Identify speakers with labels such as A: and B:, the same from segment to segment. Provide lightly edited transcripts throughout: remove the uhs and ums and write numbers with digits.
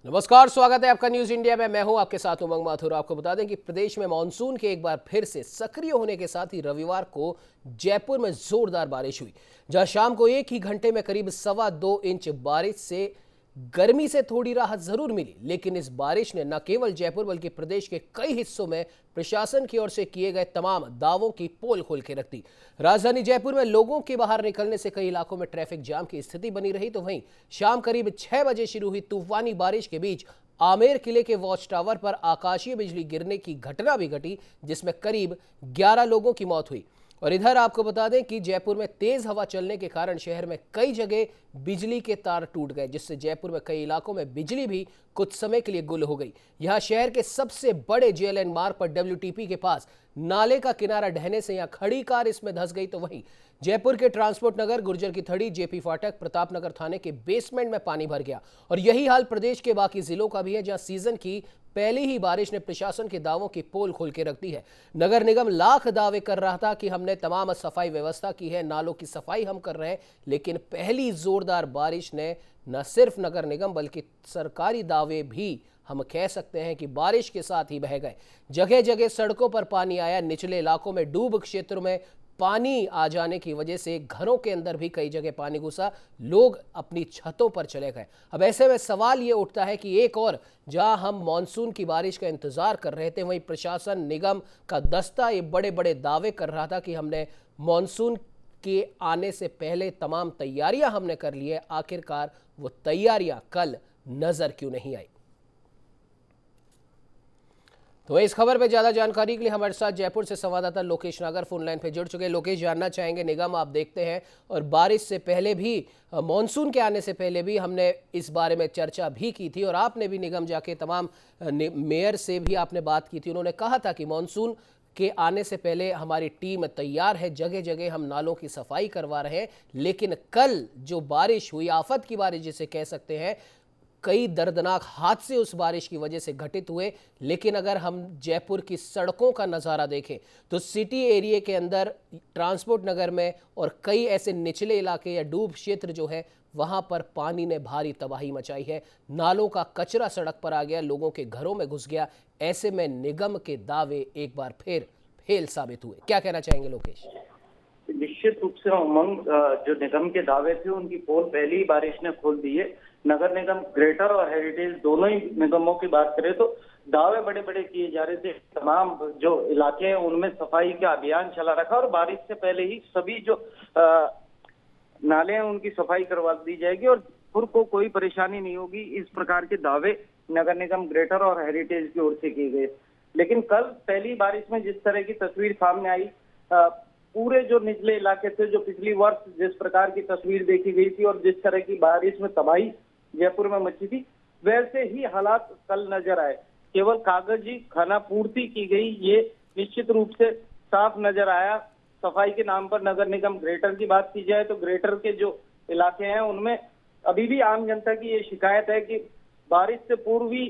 A: नमस्कार, स्वागत है आपका न्यूज इंडिया में। मैं हूं आपके साथ उमंग माथुर। आपको बता दें कि प्रदेश में मानसून के एक बार फिर से सक्रिय होने के साथ ही रविवार को जयपुर में जोरदार बारिश हुई, जहां शाम को एक ही घंटे में करीब 2.25 इंच बारिश से गर्मी से थोड़ी राहत जरूर मिली। लेकिन इस बारिश ने न केवल जयपुर बल्कि प्रदेश के कई हिस्सों में प्रशासन की ओर से किए गए तमाम दावों की पोल खोल के रख दी। राजधानी जयपुर में लोगों के बाहर निकलने से कई इलाकों में ट्रैफिक जाम की स्थिति बनी रही, तो वहीं शाम करीब 6 बजे शुरू हुई तूफानी बारिश के बीच आमेर किले के वॉच टावर पर आकाशीय बिजली गिरने की घटना भी घटी, जिसमें करीब 11 लोगों की मौत हुई। और इधर आपको बता दें कि जयपुर में तेज हवा चलने के कारण शहर में कई जगह बिजली के तार टूट गए, जिससे जयपुर में कई इलाकों में बिजली भी कुछ समय के लिए गुल हो गई। यहां शहर के सबसे बड़े जेएलएन मार्ग पर WTP के पास नाले का किनारा ढहने से यहां खड़ी कार इसमें धंस गई, तो वहीं जयपुर के ट्रांसपोर्ट नगर, गुर्जर की थड़ी, जेपी फाटक, प्रताप नगर थाने के बेसमेंट में पानी भर गया। और यही हाल प्रदेश के बाकी जिलों का भी है, जहां सीजन की पहली ही बारिश ने प्रशासन के दावों की पोल खोल के रख दी है। नगर निगम लाख दावे कर रहा था कि हमने तमाम सफाई व्यवस्था की है, नालों की सफाई हम कर रहे हैं, लेकिन पहली जोरदार बारिश ने न सिर्फ नगर निगम बल्कि सरकारी दावे भी हम कह सकते हैं कि बारिश के साथ ही बह गए। जगह जगह सड़कों पर पानी आया, निचले इलाकों में डूब क्षेत्रों में पानी आ जाने की वजह से घरों के अंदर भी कई जगह पानी घुसा, लोग अपनी छतों पर चले गए। अब ऐसे में सवाल ये उठता है कि एक और जहां हम मानसून की बारिश का इंतजार कर रहे थे, वहीं प्रशासन निगम का दस्ता ये बड़े बड़े दावे कर रहा था कि हमने मानसून के आने से पहले तमाम तैयारियां हमने कर ली है। आखिरकार वो तैयारियां कल नजर क्यों नहीं आई? तो इस खबर पे ज्यादा जानकारी के लिए हमारे साथ जयपुर से संवाददाता लोकेश नागर फोन लाइन पे जुड़ चुके हैं। लोकेश, जानना चाहेंगे, निगम आप देखते हैं और बारिश से पहले भी, मानसून के आने से पहले भी हमने इस बारे में चर्चा भी की थी और आपने भी निगम जाके तमाम मेयर से भी आपने बात की थी। उन्होंने कहा था कि मानसून के आने से पहले हमारी टीम तैयार है, जगह जगह हम नालों की सफाई करवा रहे हैं। लेकिन कल जो बारिश हुई, आफत की बारिश जिसे कह सकते हैं, कई दर्दनाक हादसे उस बारिश की वजह से घटित हुए। लेकिन अगर हम जयपुर की सड़कों का नज़ारा देखें तो सिटी एरिया के अंदर, ट्रांसपोर्ट नगर में और कई ऐसे निचले इलाके या डूब क्षेत्र जो है, वहां पर पानी ने भारी तबाही मचाई है। नालों का कचरा सड़क पर आ गया, लोगों के घरों में घुस गया। ऐसे में निगम के दावे एक बार फिर फेल साबित हुए। क्या कहना चाहेंगे लोकेश?
B: निश्चित रूप से उमंग, जो निगम के दावे थे उनकी पोल पहली ही बारिश ने खोल दी है। नगर निगम ग्रेटर और हेरिटेज दोनों ही निगमों की बात करें तो दावे बड़े बड़े किए जा रहे थे। तमाम जो इलाके हैं उनमें सफाई का अभियान चला रखा और बारिश से पहले ही सभी जो नाले हैं उनकी सफाई करवा दी जाएगी और जयपुर को कोई परेशानी नहीं होगी। इस प्रकार के दावे नगर निगम ग्रेटर और हेरिटेज की ओर से किए गए। लेकिन कल पहली बारिश में जिस तरह की तस्वीर सामने आई, पूरे जो निचले इलाके थे, जो पिछली वर्ष जिस प्रकार की तस्वीर देखी गई थी और जिस तरह की बारिश में तबाही जयपुर में मची थी, वैसे ही हालात कल नजर आए। केवल कागजी खाना पूर्ति की गई, ये निश्चित रूप से साफ नजर आया। सफाई के नाम पर नगर निगम ग्रेटर की बात की जाए तो ग्रेटर के जो इलाके हैं उनमें अभी भी आम जनता की ये शिकायत है कि बारिश से पूर्व ही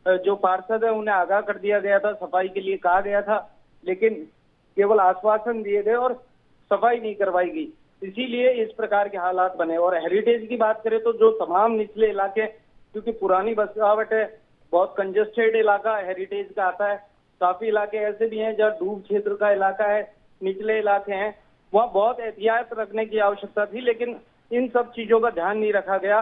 B: जो पार्षद है उन्हें आगाह कर दिया गया था, सफाई के लिए कहा गया था, लेकिन केवल आश्वासन दिए गए और सफाई नहीं करवाई गई। इसीलिए इस प्रकार के हालात बने। और हेरिटेज की बात करें तो जो तमाम निचले इलाके, क्योंकि पुरानी बसावट है, बहुत कंजेस्टेड इलाका हेरिटेज का आता है। काफी इलाके ऐसे भी हैं जहाँ डूब क्षेत्र का इलाका है, निचले इलाके हैं, वहाँ बहुत एहतियात रखने की आवश्यकता थी। लेकिन इन सब चीजों का ध्यान नहीं रखा गया,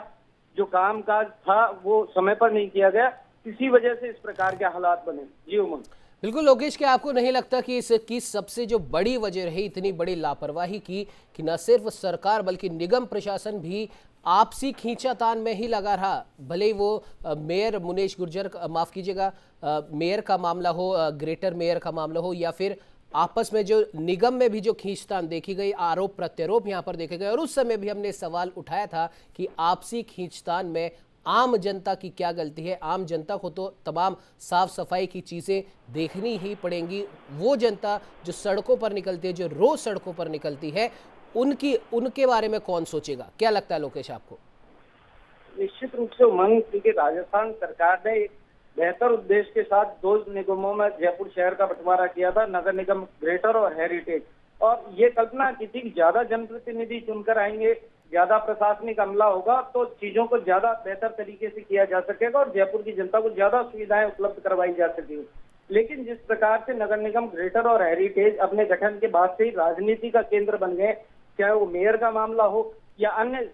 B: जो कामकाज था वो समय पर नहीं किया गया, इसी वजह से इस प्रकार के हालात बने। जी उमंग।
A: बिल्कुल लोकेश, क्या आपको नहीं लगता कि इसकी सबसे जो बड़ी वजह रही इतनी बड़ी लापरवाही की कि न सिर्फ सरकार बल्कि निगम प्रशासन भी आपसी खींचातान में ही लगा रहा? भले ही वो मेयर मुनेश गुर्जर, माफ कीजिएगा, मेयर का मामला हो, ग्रेटर मेयर का मामला हो, या फिर आपस में जो निगम में भी जो खींचतान देखी गई, आरोप प्रत्यारोप यहाँ पर देखे गए। और उस समय भी हमने सवाल उठाया था कि आपसी खींचतान में आम जनता की क्या गलती है? आम जनता को तो तमाम साफ सफाई की चीज़ें देखनी ही पड़ेंगी। वो जनता जो सड़कों पर निकलती है, जो रोज सड़कों पर निकलती है, उनके बारे में कौन सोचेगा? क्या लगता है लोकेश आपको?
B: निश्चित रूप से उमंग, क्योंकि राजस्थान सरकार ने एक बेहतर उद्देश्य के साथ दो निगमों में जयपुर शहर का बंटवारा किया था, नगर निगम ग्रेटर और हेरिटेज। और ये कल्पना की थी कि ज्यादा जनप्रतिनिधि चुनकर आएंगे ज्यादा प्रशासनिक अमला होगा तो चीजों को ज्यादा बेहतर तरीके से किया जा सकेगा और जयपुर की जनता को ज्यादा सुविधाएं उपलब्ध करवाई जा सकेगी। लेकिन जिस प्रकार से नगर निगम ग्रेटर और हेरिटेज अपने गठन के बाद से ही राजनीति का केंद्र बन गए, चाहे वो मेयर का मामला हो या अन्य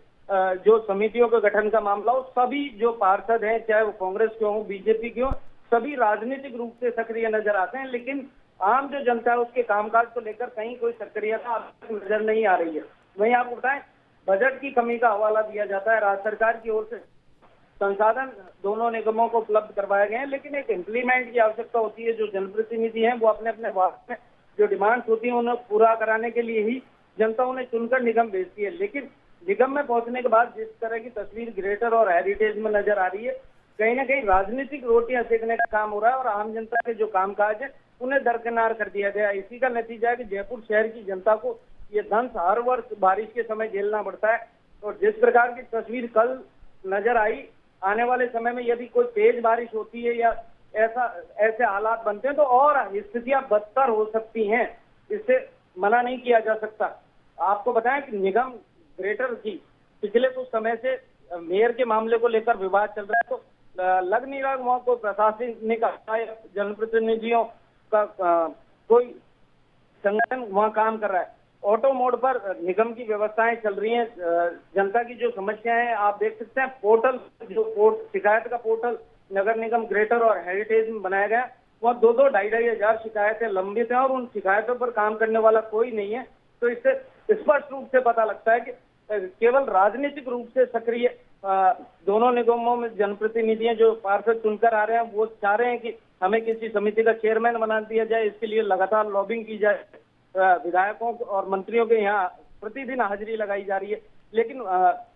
B: जो समितियों के गठन का मामला हो, सभी जो पार्षद हैं, चाहे वो कांग्रेस के हो, बीजेपी के हो, सभी राजनीतिक रूप से सक्रिय नजर आते हैं। लेकिन आम जो जनता है उसके कामकाज को लेकर कहीं कोई सक्रियता अब तक नजर नहीं आ रही है। वहीं आपको बताएं, बजट की कमी का हवाला दिया जाता है। राज्य सरकार की ओर से संसाधन दोनों निगमों को उपलब्ध करवाए गए हैं, लेकिन एक इम्प्लीमेंट की आवश्यकता होती है। जो जनप्रतिनिधि हैं वो अपने अपने वार्ड में जो डिमांड्स होती है उन्हें पूरा कराने के लिए ही जनता उन्हें चुनकर निगम भेजती है। लेकिन निगम में पहुंचने के बाद जिस तरह की तस्वीर ग्रेटर और हेरिटेज में नजर आ रही है, कहीं ना कहीं राजनीतिक रोटियां सेकने का काम हो रहा है और आम जनता के जो कामकाज है उन्हें दरकिनार कर दिया गया। इसी का नतीजा है कि जयपुर शहर की जनता को ये दंश हर वर्ष बारिश के समय झेलना पड़ता है। और जिस प्रकार की तस्वीर कल नजर आई, आने वाले समय में यदि कोई तेज बारिश होती है या ऐसे हालात बनते हैं तो और स्थितियां बदतर हो सकती हैं। इससे मना नहीं किया जा सकता। आपको बताएं कि निगम ग्रेटर की पिछले कुछ समय से मेयर के मामले को लेकर विवाद चल रहा है, तो लग नहीं रहा वहां को प्रशासनिक जनप्रतिनिधियों का कोई संगठन वहां काम कर रहा है। ऑटो मोड पर निगम की व्यवस्थाएं चल रही हैं। जनता की जो समस्याएं हैं आप देख सकते हैं, पोर्टल जो शिकायत का पोर्टल नगर निगम ग्रेटर और हेरिटेज में बनाया गया, वहाँ 2-2, 2,500 हजार शिकायतें लंबित हैं और उन शिकायतों पर काम करने वाला कोई नहीं है। तो इससे स्पष्ट रूप से पता लगता है कि केवल राजनीतिक रूप से सक्रिय दोनों निगमों में जनप्रतिनिधि जो पार्षद चुनकर आ रहे हैं वो चाह रहे हैं कि हमें किसी समिति का चेयरमैन बना दिया जाए। इसके लिए लगातार लॉबिंग की जाए। विधायकों और मंत्रियों के यहाँ प्रतिदिन हाजिरी लगाई जा रही है, लेकिन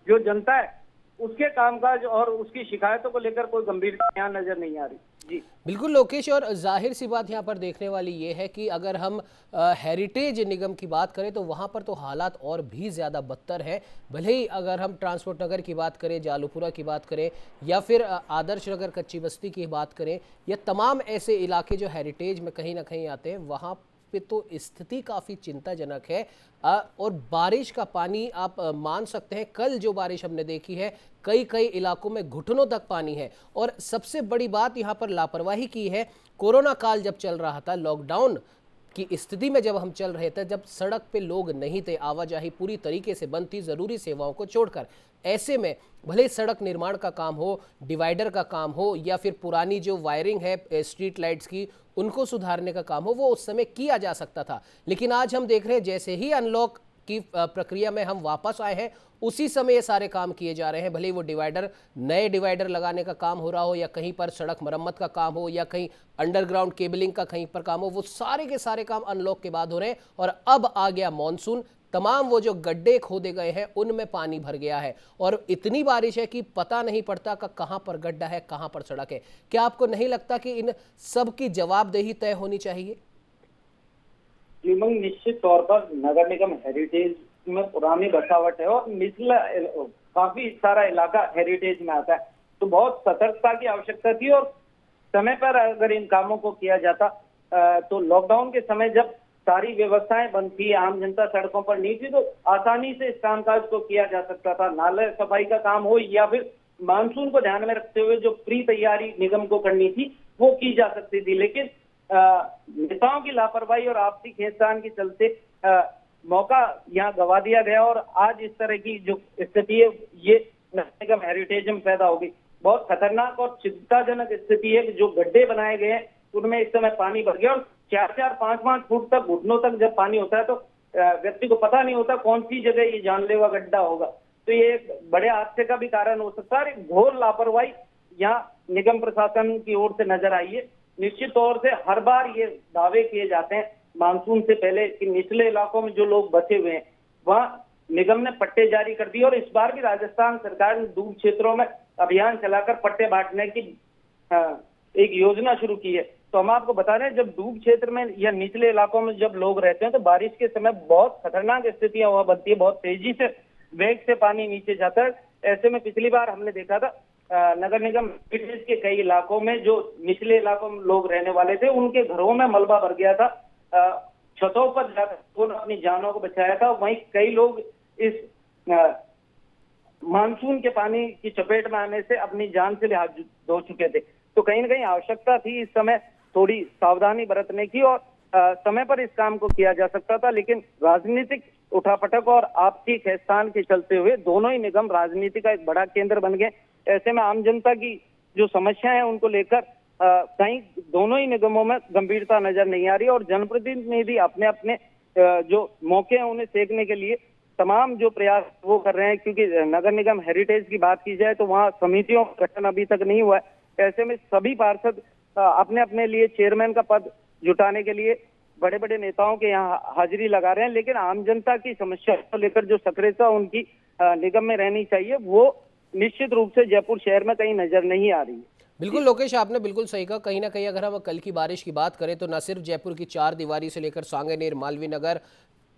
B: जो जनता है उसके कामकाज और उसकी शिकायतों को लेकर कोई गंभीरता यहाँ नजर नहीं आ रही। जी
A: बिल्कुल लोकेश, और जाहिर सी बात यहाँ पर देखने वाली ये है कि अगर हम हेरिटेज निगम की बात करें तो वहाँ पर तो हालात और भी ज़्यादा बदतर हैं। भले ही अगर हम ट्रांसपोर्ट नगर की बात करें, जालूपुरा की बात करें या फिर आदर्श नगर कच्ची बस्ती की बात करें, या तमाम ऐसे इलाके जो हेरिटेज में कहीं ना कहीं आते हैं, वहाँ पे तो स्थिति काफ़ी चिंताजनक है। और बारिश का पानी आप मान सकते हैं, कल जो बारिश हमने देखी है कई कई इलाकों में घुटनों तक पानी है। और सबसे बड़ी बात यहाँ पर लापरवाही की है। कोरोना काल जब चल रहा था, लॉकडाउन की स्थिति में जब हम चल रहे थे, जब सड़क पे लोग नहीं थे, आवाजाही पूरी तरीके से बंद थी ज़रूरी सेवाओं को छोड़कर, ऐसे में भले सड़क निर्माण का काम हो, डिवाइडर का काम हो या फिर पुरानी जो वायरिंग है स्ट्रीट लाइट्स की उनको सुधारने का काम हो, वो उस समय किया जा सकता था। लेकिन आज हम देख रहे हैं जैसे ही अनलॉक की प्रक्रिया में हम वापस आए हैं उसी समय ये सारे काम किए जा रहे हैं। भले ही वो डिवाइडर, नए डिवाइडर लगाने का काम हो रहा हो या कहीं पर सड़क मरम्मत का काम हो या कहीं अंडरग्राउंड केबलिंग का कहीं पर काम हो, वो सारे के सारे काम अनलॉक के बाद हो रहे हैं। और अब आ गया मॉनसून, तमाम वो जो गड्ढे खोदे गए हैं उनमें पानी भर गया है और इतनी बारिश है कि पता नहीं पड़ता कि कहां पर गड्ढा है, कहां पर सड़क है। क्या आपको नहीं लगता कि इन सब की जवाबदेही तय होनी चाहिए?
B: निश्चित तौर पर नगर निगम हेरिटेज में पुरानी बसावट है और निचला काफी सारा इलाका हेरिटेज में आता है, तो बहुत सतर्कता की आवश्यकता थी। और समय पर अगर इन कामों को किया जाता तो लॉकडाउन के समय जब सारी व्यवस्थाएं बंद थी, आम जनता सड़कों पर नहीं थी, तो आसानी से इस कामकाज को किया जा सकता था। नाले सफाई का काम हो या फिर मानसून को ध्यान में रखते हुए जो प्री तैयारी निगम को करनी थी वो की जा सकती थी। लेकिन नेताओं की लापरवाही और आपसी खींचतान के चलते मौका यहाँ गवा दिया गया और आज इस तरह की जो स्थिति है ये निगम हेरिटेज में पैदा होगी। बहुत खतरनाक और चिंताजनक स्थिति है कि जो गड्ढे बनाए गए हैं उनमें इस समय पानी भर गया और 4-4, 5-5 फुट तक, घुटनों तक जब पानी होता है तो व्यक्ति को पता नहीं होता कौन सी जगह ये जानलेवा गड्ढा होगा। तो ये एक बड़े हादसे का भी कारण हो सकता है। घोर लापरवाही यहाँ निगम प्रशासन की ओर से नजर आई है। निश्चित तौर से हर बार ये दावे किए जाते हैं मानसून से पहले कि निचले इलाकों में जो लोग बचे हुए हैं वहां निगम ने पट्टे जारी कर दिए और इस बार भी राजस्थान सरकार ने दूर क्षेत्रों में अभियान चलाकर पट्टे बांटने की एक योजना शुरू की है। तो हम आपको बता रहे हैं, जब डूब क्षेत्र में या निचले इलाकों में जब लोग रहते हैं तो बारिश के समय बहुत खतरनाक स्थितियां वहां बनती है, बहुत तेजी से वेग से पानी नीचे जाता है। ऐसे में पिछली बार हमने देखा था नगर निगम के कई इलाकों में जो निचले इलाकों में लोग रहने वाले थे उनके घरों में मलबा भर गया था। छतों पर जाकर उन्होंने अपनी जानों को बचाया था। वहीं कई लोग इस मानसून के पानी की चपेट में आने से अपनी जान से भी हाथ धो चुके थे। तो कहीं ना कहीं आवश्यकता थी इस समय थोड़ी सावधानी बरतने की, और समय पर इस काम को किया जा सकता था, लेकिन राजनीतिक उठापटक और आपसी खींचतान के चलते हुए दोनों ही निगम राजनीति का एक बड़ा केंद्र बन गए। ऐसे में आम जनता की जो समस्याएं हैं उनको लेकर कहीं दोनों ही निगमों में गंभीरता नजर नहीं आ रही, और जनप्रतिनिधि अपने अपने जो मौके हैं उन्हें सेकने के लिए तमाम जो प्रयास वो कर रहे हैं। क्योंकि नगर निगम हेरिटेज की बात की जाए तो वहाँ समितियों का गठन अभी तक नहीं हुआ है। ऐसे में सभी पार्षद अपने अपने लिए चेयरमैन का पद जुटाने के लिए बड़े बड़े नेताओं के यहाँ हाजिरी लगा रहे हैं, लेकिन आम जनता की समस्या को लेकर जो सक्रियता उनकी निगम में रहनी चाहिए वो निश्चित रूप से जयपुर शहर में कहीं नजर नहीं आ रही है।
A: बिल्कुल लोकेश, आपने बिल्कुल सही कहा। कहीं ना कहीं अगर हम कल की बारिश की बात करें तो न सिर्फ जयपुर की चार दीवारी से लेकर सांगनेर, मालवीय नगर,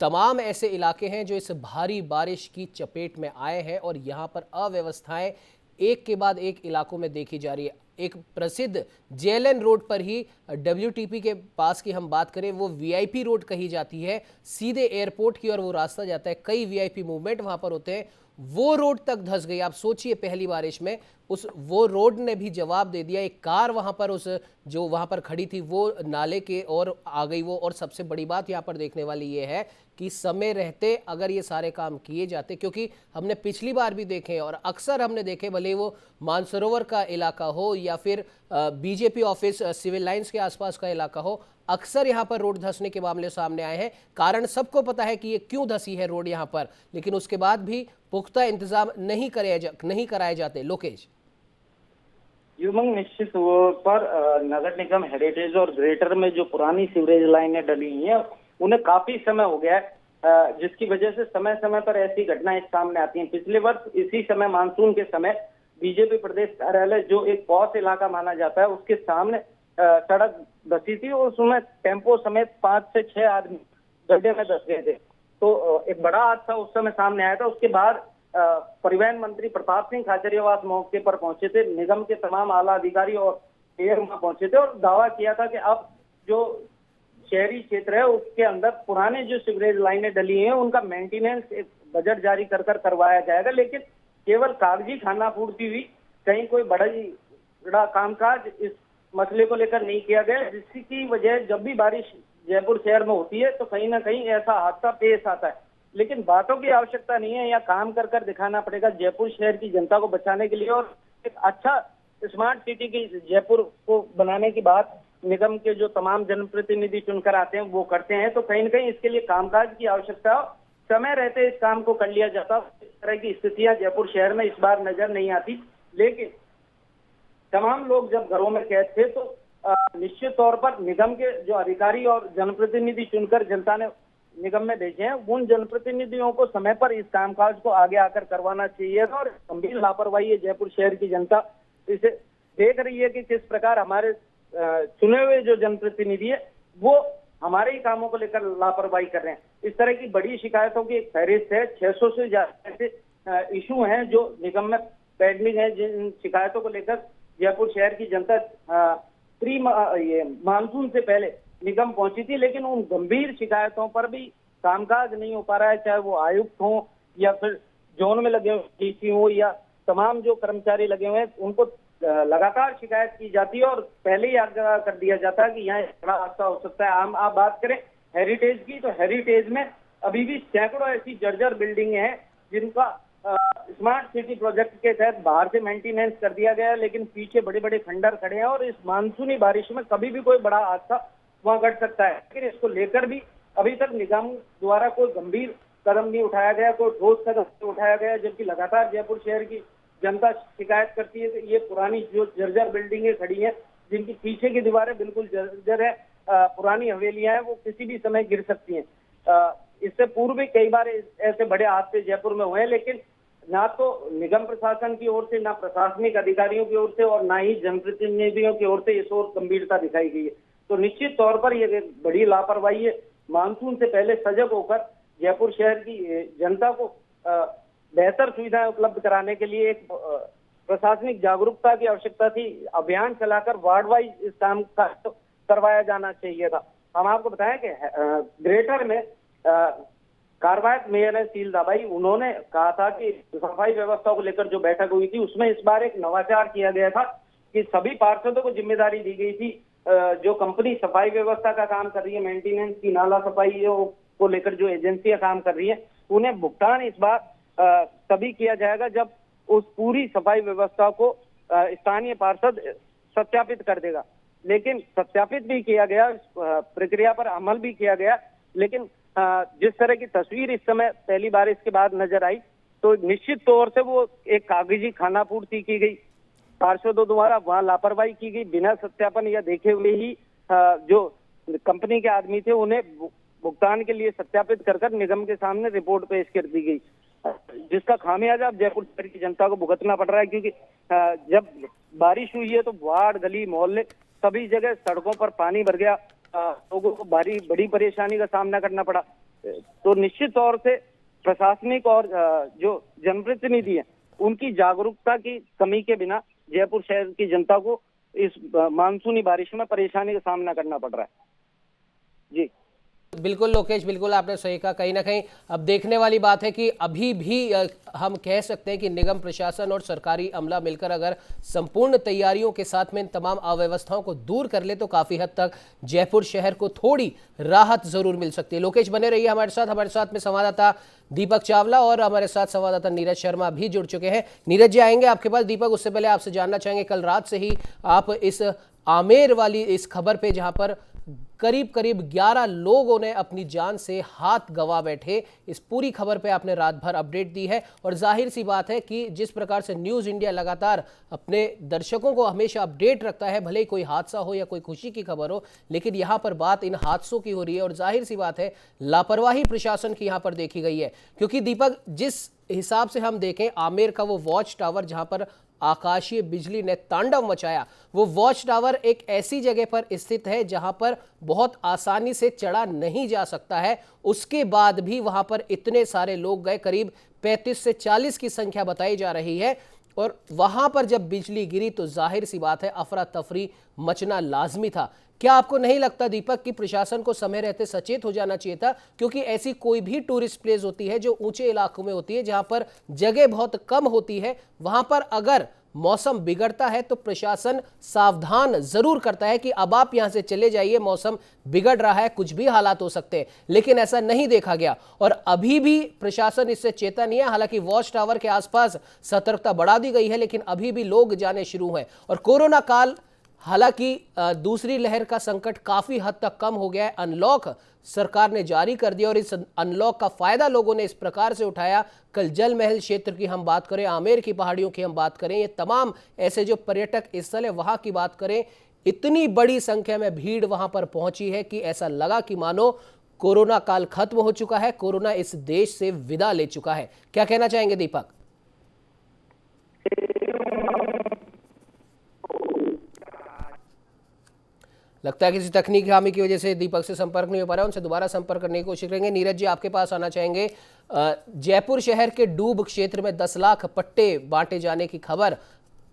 A: तमाम ऐसे इलाके हैं जो इस भारी बारिश की चपेट में आए हैं और यहाँ पर अव्यवस्थाएं एक के बाद एक इलाकों में देखी जा रही है। एक प्रसिद्ध जेएलएन रोड पर ही डब्ल्यूटीपी के पास की हम बात करें, वो वीआईपी रोड कही जाती है, सीधे एयरपोर्ट की ओर वो रास्ता जाता है, कई वीआईपी मूवमेंट वहां पर होते हैं, वो रोड तक धंस गई। आप सोचिए पहली बारिश में वो रोड ने भी जवाब दे दिया। एक कार वहां पर जो वहां पर खड़ी थी वो नाले के और आ गई वो। और सबसे बड़ी बात यहां पर देखने वाली ये है कि समय रहते अगर ये सारे काम किए जाते, क्योंकि हमने पिछली बार भी देखे और अक्सर हमने देखे, भले वो मानसरोवर का इलाका हो या फिर बीजेपी ऑफिस सिविल लाइंस के आसपास का इलाका हो, अक्सर यहाँ पर रोड धंसने के मामले सामने आए हैं। कारण सबको पता है कि ये क्यों धंसी है रोड यहाँ पर, लेकिन उसके बाद भी पुख्ता इंतजाम नहीं कराए जाते। लोकेश,
B: युमंग, निश्चित तौर पर नगर निगम हेरिटेज और ग्रेटर में जो पुरानी सीवरेज लाइनें डली हुई हैं उन्हें काफी समय हो गया है, जिसकी वजह से समय समय पर ऐसी घटनाएं सामने आती हैं। पिछले वर्ष इसी समय मानसून के समय बीजेपी प्रदेश कार्यालय जो एक पॉश इलाका माना जाता है उसके सामने सड़क धंसी थी और उसमें टेम्पो समेत 5 से 6 आदमी गड्ढे में धंस गए थे। तो एक बड़ा हादसा उस समय सामने आया था। उसके बाद परिवहन मंत्री प्रताप सिंह खाचरियावास मौके पर पहुंचे थे, निगम के तमाम आला अधिकारी और मेयर वहां पहुंचे थे और दावा किया था कि अब जो शहरी क्षेत्र है उसके अंदर पुराने जो सीवरेज लाइनें डली हैं उनका मेंटेनेंस एक बजट जारी कर करवाया जाएगा, लेकिन केवल कागजी खाना पूर्ति हुई, कहीं कोई बड़ा कामकाज इस मसले को लेकर नहीं किया गया, जिसकी वजह जब भी बारिश जयपुर शहर में होती है तो कहीं ना कहीं ऐसा हादसा पेश आता है। लेकिन बातों की आवश्यकता नहीं है, या काम कर दिखाना पड़ेगा जयपुर शहर की जनता को बचाने के लिए। और एक अच्छा स्मार्ट सिटी की जयपुर को बनाने की बात निगम के जो तमाम जनप्रतिनिधि चुनकर आते हैं वो करते हैं। तो कहीं ना कहीं इसके लिए कामकाज की आवश्यकता हो, समय रहते इस काम को कर लिया जाता। इस तरह की स्थितियां जयपुर शहर में इस बार नजर नहीं आती, लेकिन तमाम लोग जब घरों में कैद थे तो निश्चित तौर पर निगम के जो अधिकारी और जनप्रतिनिधि चुनकर जनता ने निगम में भेजे हैं, उन जनप्रतिनिधियों को समय पर इस कामकाज को आगे आकर करवाना चाहिए था। और गंभीर लापरवाही है जयपुर शहर की जनता इसे देख रही है कि किस प्रकार हमारे चुने हुए जो जनप्रतिनिधि है वो हमारे ही कामों को लेकर लापरवाही कर रहे हैं। इस तरह की बड़ी शिकायतों की एक फहरिस्त है, 600 से ज्यादा ऐसे इशू हैं जो निगम में पेंडिंग है, जिन शिकायतों को लेकर जयपुर शहर की जनता मानसून से पहले निगम पहुंची थी, लेकिन उन गंभीर शिकायतों पर भी कामकाज नहीं हो पा रहा है, चाहे वो आयुक्त हो या फिर जोन में लगे हुए डीसी हो या तमाम जो कर्मचारी लगे हुए हैं, उनको लगातार शिकायत की जाती है और पहले ही आगाह कर दिया जाता है कि यहाँ बड़ा हादसा हो सकता है। आप बात करें हेरिटेज की, तो हेरिटेज में अभी भी सैकड़ों ऐसी जर्जर बिल्डिंग हैं जिनका स्मार्ट सिटी प्रोजेक्ट के तहत बाहर से मेंटेनेंस कर दिया गया है, लेकिन पीछे बड़े बड़े खंडर खड़े हैं और इस मानसूनी बारिश में कभी भी कोई बड़ा हादसा वहां घट सकता है। लेकिन इसको लेकर भी अभी तक निगम द्वारा कोई गंभीर कदम नहीं उठाया गया, कोई ठोस कदम नहीं उठाया गया, जबकि लगातार जयपुर शहर की जनता शिकायत करती है कि ये पुरानी जो जर्जर बिल्डिंगें खड़ी हैं जिनकी पीछे की दीवारें बिल्कुल जर्जर है, पुरानी हवेलियां हैं, वो किसी भी समय गिर सकती हैं। इससे पूर्व भी कई बार ऐसे बड़े हादसे जयपुर में हुए हैं, लेकिन ना तो निगम प्रशासन की ओर से, ना प्रशासनिक अधिकारियों की ओर से और ना ही जनप्रतिनिधियों की ओर से इस ओर गंभीरता दिखाई गई है। तो निश्चित तौर पर ये बड़ी लापरवाही है। मानसून से पहले सजग होकर जयपुर शहर की जनता को बेहतर सुविधाएं उपलब्ध कराने के लिए एक प्रशासनिक जागरूकता की आवश्यकता थी। अभियान चलाकर वार्ड वाइज इस काम का करवाया जाना चाहिए था। हम आपको बताएं कि ग्रेटर में कार्बायत मेयर है शील दाबाई, उन्होंने कहा था कि सफाई व्यवस्था को लेकर जो बैठक हुई थी उसमें इस बार एक नवाचार किया गया था कि सभी पार्षदों को जिम्मेदारी दी गई थी, जो कंपनी सफाई व्यवस्था का काम कर रही है, मेंटेनेंस की, नाला सफाई को लेकर जो एजेंसियां काम कर रही है, उन्हें भुगतान इस बार तभी किया जाएगा जब उस पूरी सफाई व्यवस्था को स्थानीय पार्षद सत्यापित कर देगा। लेकिन सत्यापित भी किया गया, प्रक्रिया पर अमल भी किया गया, लेकिन जिस तरह की तस्वीर इस समय पहली बार इसके बाद नजर आई, तो निश्चित तौर से वो एक कागजी खानापूर्ति की गई, पार्षदों द्वारा वहां लापरवाही की गई, बिना सत्यापन या देखे हुए ही जो कंपनी के आदमी थे उन्हें भुगतान के लिए सत्यापित कर निगम के सामने रिपोर्ट पेश कर दी गई, जिसका खामियाजा अब जयपुर शहर की जनता को भुगतना पड़ रहा है। क्योंकि जब बारिश हुई है तो वार्ड, गली, मोहल्ले सभी जगह सड़कों पर पानी भर गया, लोगों को बड़ी परेशानी का सामना करना पड़ा। तो निश्चित तौर से प्रशासनिक और जो जनप्रतिनिधि हैं उनकी जागरूकता की कमी के बिना जयपुर शहर की जनता को इस मानसूनी बारिश में परेशानी का सामना करना पड़ रहा है। जी
A: बिल्कुल लोकेश, बिल्कुल आपने सही कहा। कहीं ना कहीं अब देखने वाली बात है कि अभी भी हम कह सकते हैं कि निगम प्रशासन और सरकारी अमला मिलकर अगर संपूर्ण तैयारियों के साथ में इन तमाम अव्यवस्थाओं को दूर कर ले तो काफी हद तक जयपुर शहर को थोड़ी राहत जरूर मिल सकती है। लोकेश बने रहिए हमारे साथ में संवाददाता दीपक चावला और हमारे साथ संवाददाता नीरज शर्मा भी जुड़ चुके हैं। नीरज जी आएंगे आपके पास। दीपक, उससे पहले आपसे जानना चाहेंगे, कल रात से ही आप इस आमेर वाली इस खबर पे जहां पर करीब 11 लोगों ने अपनी जान से हाथ गंवा बैठे, इस पूरी खबर पे आपने रात भर अपडेट दी है। और जाहिर सी बात है कि जिस प्रकार से न्यूज़ इंडिया लगातार अपने दर्शकों को हमेशा अपडेट रखता है, भले ही कोई हादसा हो या कोई खुशी की खबर हो, लेकिन यहाँ पर बात इन हादसों की हो रही है और जाहिर सी बात है लापरवाही प्रशासन की यहाँ पर देखी गई है। क्योंकि दीपक, जिस हिसाब से हम देखें, आमेर का वो वॉच टावर जहां पर आकाशीय बिजली ने तांडव मचाया, वो वॉच टावर एक ऐसी जगह पर स्थित है जहां पर बहुत आसानी से चढ़ा नहीं जा सकता है। उसके बाद भी वहां पर इतने सारे लोग गए, करीब 35 से 40 की संख्या बताई जा रही है। और वहां पर जब बिजली गिरी तो जाहिर सी बात है अफरा तफरी मचना लाजमी था। क्या आपको नहीं लगता दीपक कि प्रशासन को समय रहते सचेत हो जाना चाहिए था? क्योंकि ऐसी कोई भी टूरिस्ट प्लेस होती है जो ऊंचे इलाकों में होती है, जहां पर जगह बहुत कम होती है, वहां पर अगर मौसम बिगड़ता है तो प्रशासन सावधान जरूर करता है कि अब आप यहां से चले जाइए, मौसम बिगड़ रहा है, कुछ भी हालात हो सकते हैं। लेकिन ऐसा नहीं देखा गया और अभी भी प्रशासन इससे चेता नहीं है। हालांकि वॉच टावर के आसपास सतर्कता बढ़ा दी गई है, लेकिन अभी भी लोग जाने शुरू हैं। और कोरोना काल, हालांकि दूसरी लहर का संकट काफी हद तक कम हो गया है, अनलॉक सरकार ने जारी कर दिया और इस अनलॉक का फायदा लोगों ने इस प्रकार से उठाया। कल जल महल क्षेत्र की हम बात करें, आमेर की पहाड़ियों की हम बात करें, ये तमाम ऐसे जो पर्यटक स्थल है वहां की बात करें, इतनी बड़ी संख्या में भीड़ वहां पर पहुंची है कि ऐसा लगा कि मानो कोरोना काल खत्म हो चुका है, कोरोना इस देश से विदा ले चुका है। क्या कहना चाहेंगे दीपक? लगता है किसी तकनीकी खामी की वजह से दीपक से संपर्क नहीं हो पा रहा है, उनसे दोबारा संपर्क करने की कोशिश करेंगे। नीरज जी, आपके पास आना चाहेंगे। जयपुर शहर के डूब क्षेत्र में 10 लाख पट्टे बांटे जाने की खबर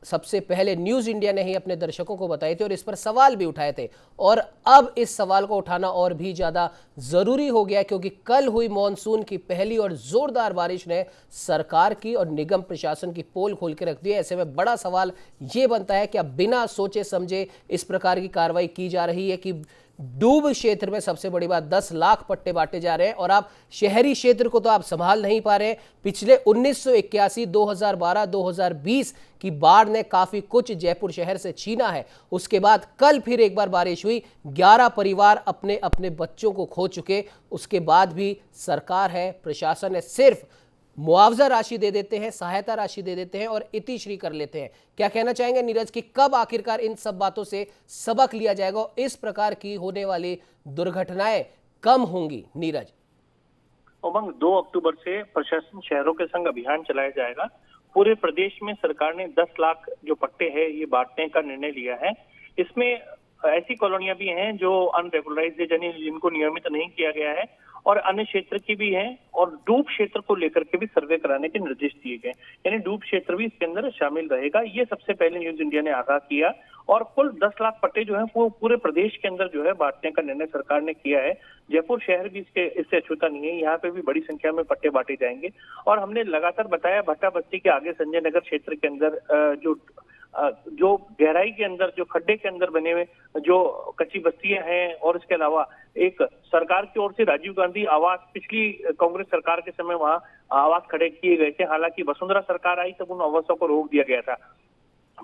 A: सबसे पहले न्यूज़ इंडिया ने ही अपने दर्शकों को बताई थी और इस पर सवाल भी उठाए थे। और अब इस सवाल को उठाना और भी ज़्यादा ज़रूरी हो गया क्योंकि कल हुई मॉनसून की पहली और ज़ोरदार बारिश ने सरकार की और निगम प्रशासन की पोल खोल के रख दी है। ऐसे में बड़ा सवाल ये बनता है कि अब बिना सोचे समझे इस प्रकार की कार्रवाई की जा रही है कि डूब क्षेत्र में सबसे बड़ी बात 10 लाख पट्टे बांटे जा रहे हैं और आप शहरी क्षेत्र को तो आप संभाल नहीं पा रहे। पिछले 1981, 2012, 2020 की बाढ़ ने काफी कुछ जयपुर शहर से छीना है। उसके बाद कल फिर एक बार बारिश हुई, 11 परिवार अपने अपने बच्चों को खो चुके। उसके बाद भी सरकार है, प्रशासन है, सिर्फ मुआवजा राशि दे देते हैं, सहायता राशि दे देते हैं और इतिश्री कर लेते हैं। क्या कहना चाहेंगे नीरज कि कब आखिरकार इन सब बातों से सबक लिया जाएगा और इस प्रकार की होने वाली दुर्घटनाएं कम होंगी? नीरज,
C: उमंग, 2 अक्टूबर से प्रशासन शहरों के संग अभियान चलाया जाएगा। पूरे प्रदेश में सरकार ने 10 लाख जो पट्टे हैं ये बांटने का निर्णय लिया है। इसमें ऐसी कॉलोनियां भी हैं जो अनरेगुलराइज्ड है, यानी जिनको नियमित नहीं किया गया है, और अन्य क्षेत्र की भी हैं और डूब क्षेत्र को लेकर के भी सर्वे कराने के निर्देश दिए गए, यानी डूब क्षेत्र भी इसके अंदर शामिल रहेगा। ये सबसे पहले न्यूज़ इंडिया ने आगाह किया और कुल 10 लाख पट्टे जो है वो पूरे प्रदेश के अंदर जो है बांटने का निर्णय सरकार ने किया है। जयपुर शहर भी इससे अछूता नहीं है, यहाँ पे भी बड़ी संख्या में पट्टे बांटे जाएंगे। और हमने लगातार बताया भट्टा बस्ती के आगे संजय नगर क्षेत्र के अंदर जो गहराई के अंदर, जो खड्डे के अंदर बने हुए जो कच्ची बस्तियां हैं, और इसके अलावा एक सरकार की ओर से राजीव गांधी आवास, पिछली कांग्रेस सरकार के समय वहां आवास खड़े किए गए थे। हालांकि वसुंधरा सरकार आई तब उन आवासों को रोक दिया गया था।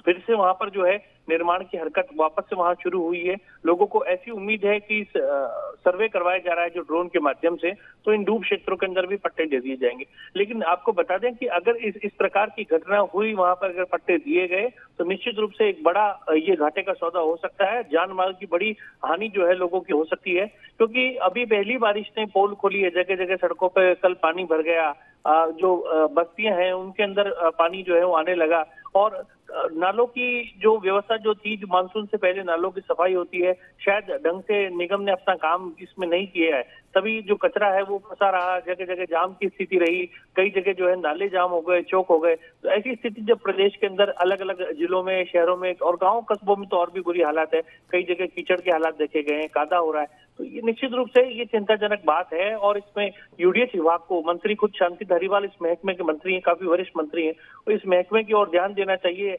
C: फिर से वहां पर जो है निर्माण की हरकत वापस से वहां शुरू हुई है। लोगों को ऐसी उम्मीद है कि सर्वे करवाया जा रहा है जो ड्रोन के माध्यम से, तो इन डूब क्षेत्रों के अंदर भी पट्टे दे दिए जाएंगे। लेकिन आपको बता दें कि अगर इस प्रकार की घटना हुई, वहां पर अगर पट्टे दिए गए तो निश्चित रूप से एक बड़ा ये घाटे का सौदा हो सकता है। जान माल की बड़ी हानि जो है लोगों की हो सकती है, क्योंकि अभी पहली बारिश ने पोल खोली है, जगह जगह सड़कों पर कल पानी भर गया। जो बस्तियां हैं उनके अंदर पानी जो है वो आने लगा, और नालों की जो व्यवस्था जो थी, जो मानसून से पहले नालों की सफाई होती है, शायद ढंग से निगम ने अपना काम इसमें नहीं किया है। तभी जो कचरा है वो फंसा रहा, जगह जगह जाम की स्थिति रही, कई जगह जो है नाले जाम हो गए, चौक हो गए। तो ऐसी स्थिति जब प्रदेश के अंदर अलग अलग जिलों में, शहरों में और गाँव कस्बों में तो और भी बुरी हालात है, कई जगह कीचड़ के हालात देखे गए हैं, कादा हो रहा है। तो ये निश्चित रूप से ये चिंताजनक बात है, और इसमें यूडीएच विभाग को, मंत्री खुद शांति धारीवाल इस महकमे के मंत्री हैं, काफी वरिष्ठ मंत्री हैं, तो इस महकमे की ओर ध्यान देना चाहिए।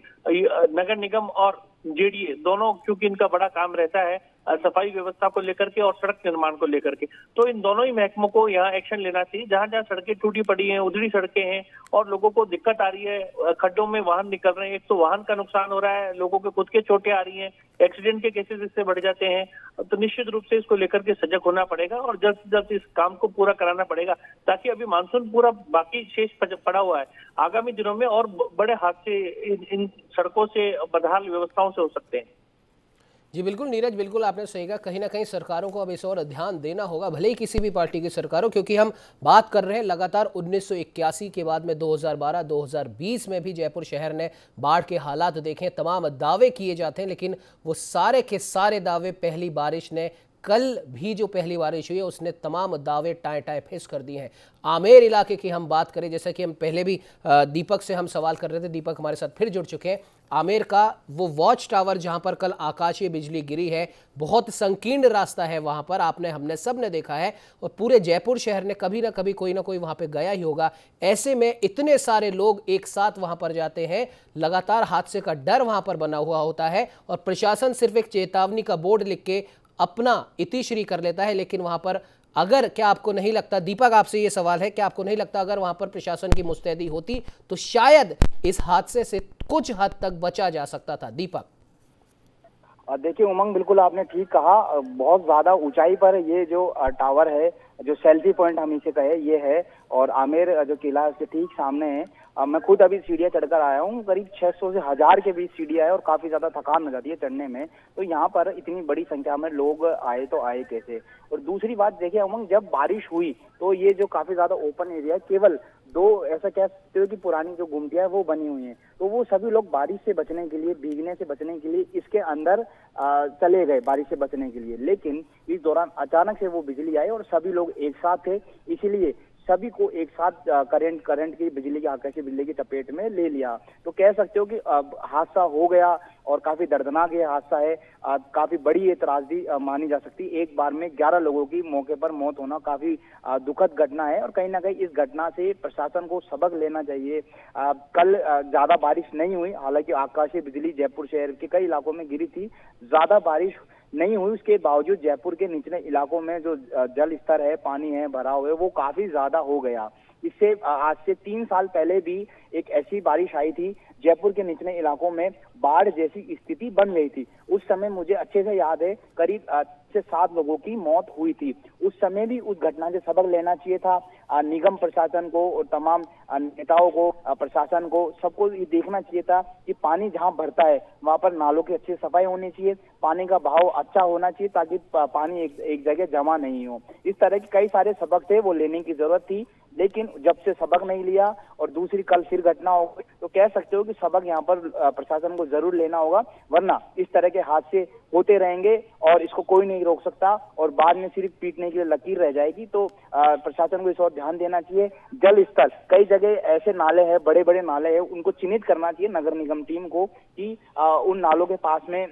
C: नगर निगम और जेडीए दोनों, क्योंकि इनका बड़ा काम रहता है सफाई व्यवस्था को लेकर के और सड़क निर्माण को लेकर के, तो इन दोनों ही महकमों को यहाँ एक्शन लेना चाहिए। जहां जहां सड़कें टूटी पड़ी हैं, उधड़ी सड़कें हैं और लोगों को दिक्कत आ रही है, खड्डों में वाहन निकल रहे हैं, एक तो वाहन का नुकसान हो रहा है, लोगों के खुद के चोटें आ रही हैं, एक्सीडेंट के केसेस इससे बढ़ जाते हैं। तो निश्चित रूप से इसको लेकर के सजग होना पड़ेगा और जल्द से जल्द इस काम को पूरा कराना पड़ेगा, ताकि अभी मानसून पूरा बाकी शेष पड़ा हुआ है, आगामी दिनों में और बड़े हादसे इन सड़कों से, बदहाल व्यवस्थाओं से हो सकते हैं।
A: जी बिल्कुल नीरज, बिल्कुल आपने सही कहा। कहीं ना कहीं सरकारों को अब इस और ध्यान देना होगा, भले ही किसी भी पार्टी की सरकारों, क्योंकि हम बात कर रहे हैं लगातार 1981 के बाद में 2012, 2020 में भी जयपुर शहर ने बाढ़ के हालात देखे, तमाम दावे किए जाते हैं, लेकिन वो सारे के सारे दावे पहली बारिश ने, कल भी जो पहली बारिश हुई है उसने तमाम दावे टाए टाए फेस कर दिए हैं। आमेर इलाके की हम बात करें, जैसा कि हम पहले भी दीपक से हम सवाल कर रहे थे, दीपक हमारे साथ फिर जुड़ चुके हैं। आमेर का वो वॉच टावर जहां पर कल आकाशीय बिजली गिरी है, बहुत संकीर्ण रास्ता है वहां पर, आपने, हमने सब ने देखा है, और पूरे जयपुर शहर ने कभी ना कभी कोई ना कोई वहां पे गया ही होगा। ऐसे में इतने सारे लोग एक साथ वहां पर जाते हैं, लगातार हादसे का डर वहां पर बना हुआ होता है, और प्रशासन सिर्फ एक चेतावनी का बोर्ड लिख के अपना इतिश्री कर लेता है। लेकिन वहां पर अगर, क्या आपको नहीं लगता, दीपक आपसे ये सवाल है, क्या आपको नहीं लगता अगर वहां पर प्रशासन की मुस्तैदी होती तो शायद इस हादसे से कुछ हद तक बचा जा सकता था? दीपक।
D: देखिए उमंग, बिल्कुल आपने ठीक कहा। बहुत ज्यादा ऊंचाई पर ये जो टावर है, जो सेल्फी पॉइंट हम इसे कहे, ये है, और आमेर जो किला है उसके ठीक सामने है। मैं खुद अभी सीढ़ियाँ चढ़कर आया हूँ, करीब 600 से 1000 के बीच सीढ़ियाँ है और काफी ज्यादा थकान हो जाती है चढ़ने में। तो यहाँ पर इतनी बड़ी संख्या में लोग आए तो आए कैसे? और दूसरी बात देखिए उमंग, जब बारिश हुई तो ये जो काफी ज्यादा ओपन एरिया है, केवल दो, ऐसा कह सकते हो कि पुरानी जो गुमटियां वो बनी हुई हैं, तो वो सभी लोग बारिश से बचने के लिए, भीगने से बचने के लिए इसके अंदर चले गए बारिश से बचने के लिए। लेकिन इस दौरान अचानक से वो बिजली आई और सभी लोग एक साथ थे, इसीलिए सभी को एक साथ करंट की, बिजली की, आकाशीय बिजली की चपेट में ले लिया। तो कह सकते हो कि हादसा हो गया और काफी दर्दनाक ये हादसा है। काफी बड़ी ये त्रासदी मानी जा सकती है। एक बार में 11 लोगों की मौके पर मौत होना काफी दुखद घटना है, और कहीं ना कहीं इस घटना से प्रशासन को सबक लेना चाहिए। कल ज्यादा बारिश नहीं हुई, हालांकि आकाशीय बिजली जयपुर शहर के कई इलाकों में गिरी थी, ज्यादा बारिश नहीं हुई, उसके बावजूद जयपुर के निचले इलाकों में जो जल स्तर है, पानी है भरा हुआ है, वो काफी ज्यादा हो गया। इससे आज से 3 साल पहले भी एक ऐसी बारिश आई थी, जयपुर के निचले इलाकों में बाढ़ जैसी स्थिति बन गई थी। उस समय मुझे अच्छे से याद है, करीब 6 से 7 लोगों की मौत हुई थी। उस समय भी उस घटना से सबक लेना चाहिए था। निगम प्रशासन को और तमाम नेताओं को, प्रशासन को, सबको ये देखना चाहिए था कि पानी जहां भरता है वहां पर नालों की अच्छी सफाई होनी चाहिए, पानी का बहाव अच्छा होना चाहिए, ताकि पानी एक जगह जमा नहीं हो। इस तरह के कई सारे सबक थे, वो लेने की जरूरत थी। लेकिन जब से सबक नहीं लिया और दूसरी कल फिर घटना हो गई, तो कह सकते हो कि सबक यहाँ पर प्रशासन को जरूर लेना होगा, वरना इस तरह के हादसे होते रहेंगे और इसको कोई नहीं रोक सकता और बाद में सिर्फ पीटने के लिए लकीर रह जाएगी। तो प्रशासन को इस और ध्यान देना चाहिए। जल स्तर, कई जगह ऐसे नाले हैं, बड़े बड़े नाले हैं, उनको चिन्हित करना चाहिए नगर निगम टीम को कि उन नालों के पास में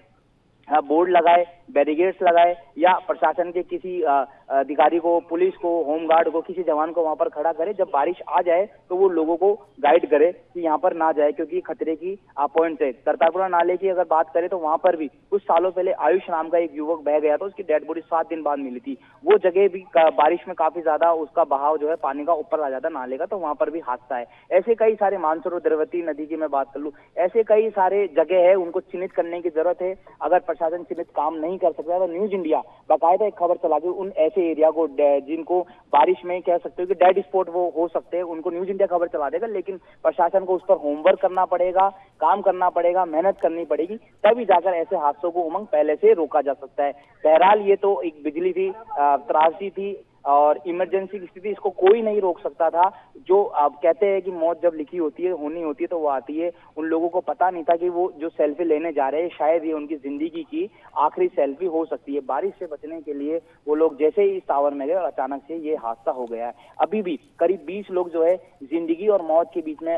D: बोर्ड लगाए, बैरिकेड्स लगाए, या प्रशासन के किसी अधिकारी को, पुलिस को, होमगार्ड को, किसी जवान को वहां पर खड़ा करे। जब बारिश आ जाए तो वो लोगों को गाइड करे कि यहाँ पर ना जाए, क्योंकि खतरे की पॉइंट है। करतारपुरा नाले की अगर बात करें तो वहां पर भी कुछ सालों पहले आयुष नाम का एक युवक बह गया था, उसकी डेड बॉडी 7 दिन बाद मिली थी। वो जगह भी बारिश में काफी ज्यादा उसका बहाव जो है पानी का ऊपर आ जाता नाले का, तो वहां पर भी हादसा है। ऐसे कई सारे, मानसरोवर द्रवती नदी की मैं बात कर लूं, ऐसे कई सारे जगह है, उनको चिन्हित करने की जरूरत है। अगर प्रशासन चिन्हित काम नहीं कर सकता तो न्यूज इंडिया बाकायदा एक खबर चला के उन ऐसे एरिया को जिनको बारिश में कह सकते हो कि डेड स्पॉट वो हो सकते हैं, उनको न्यूज इंडिया खबर चला देगा। लेकिन प्रशासन को उस पर होमवर्क करना पड़ेगा, काम करना पड़ेगा, मेहनत करनी पड़ेगी, तभी जाकर ऐसे हादसों को उमंग पहले से रोका जा सकता है। बहरहाल ये तो एक बिजली थी, त्रासदी थी और इमरजेंसी की स्थिति, इसको कोई नहीं रोक सकता था। जो आप कहते हैं कि मौत जब लिखी होती है, होनी होती है, तो वो आती है। उन लोगों को पता नहीं था कि वो जो सेल्फी लेने जा रहे हैं शायद ये उनकी जिंदगी की आखिरी सेल्फी हो सकती है। बारिश से बचने के लिए वो लोग जैसे ही इस टावर में गए और अचानक से ये हादसा हो गया है। अभी भी करीब 20 लोग जो है जिंदगी और मौत के बीच में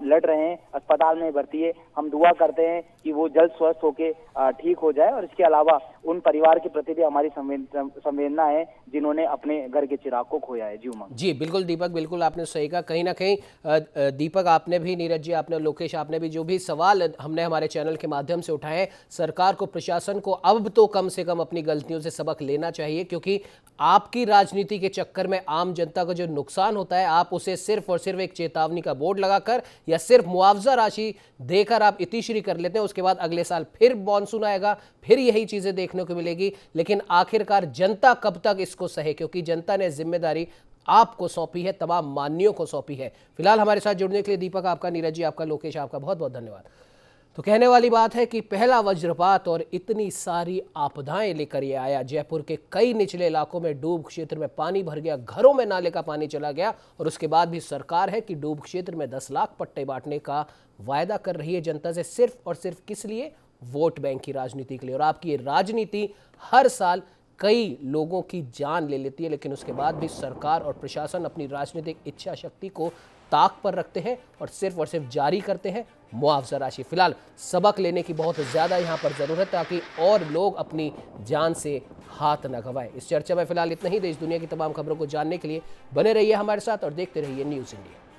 D: लड़ रहे हैं, अस्पताल में भर्ती है। हम दुआ करते हैं कि वो जल्द स्वस्थ होके ठीक हो जाए। और इसके अलावा उन परिवार के प्रति भी हमारी संवेदना है जिन्होंने अपने घर के चिराग को खोया है। जी उमंग।
A: जी बिल्कुल दीपक, बिल्कुल आपने सही कहा। कहीं ना कहीं दीपक, आपने भी, नीरज जी आपने, लोकेश आपने भी, जो भी सवाल हमने हमारे चैनल के माध्यम से उठाए हैं, सरकार को, प्रशासन को अब तो कम से कम अपनी गलतियों से सबक लेना चाहिए, क्योंकि आपकी राजनीति के चक्कर में आम जनता का जो नुकसान होता है, आप उसे सिर्फ और सिर्फ एक चेतावनी का बोर्ड लगाकर या सिर्फ मुआवजा राशि देकर आप इतिश्री कर लेते हैं। उसके बाद अगले साल फिर मॉनसून आएगा, फिर यही चीजें देखने को मिलेगी। लेकिन आखिरकार जनता कब तक इसको सहे, क्योंकि जनता ने जिम्मेदारी आपको सौंपी है, तमाम मान्यों को सौंपी है। फिलहाल हमारे साथ जुड़ने के लिए दीपक आपका, नीरज जी आपका, लोकेश आपका बहुत बहुत धन्यवाद। तो कहने वाली बात है कि पहला वज्रपात और इतनी सारी आपदाएं लेकर ये आया। जयपुर के कई निचले इलाकों में डूब क्षेत्र में पानी भर गया, घरों में नाले का पानी चला गया, और उसके बाद भी सरकार है कि डूब क्षेत्र में 10 लाख पट्टे बांटने का वायदा कर रही है जनता से, सिर्फ और सिर्फ किस लिए? वोट बैंक की राजनीति के लिए। और आपकी ये राजनीति हर साल कई लोगों की जान ले लेती है, लेकिन उसके बाद भी सरकार और प्रशासन अपनी राजनीतिक इच्छा शक्ति को ताक पर रखते हैं और सिर्फ जारी करते हैं मुआवजा राशि। फिलहाल सबक लेने की बहुत ज़्यादा यहाँ पर ज़रूरत है, ताकि और लोग अपनी जान से हाथ न गंवाएं। इस चर्चा में फिलहाल इतना ही। देश दुनिया की तमाम खबरों को जानने के लिए बने रहिए हमारे साथ और देखते रहिए न्यूज़ इंडिया।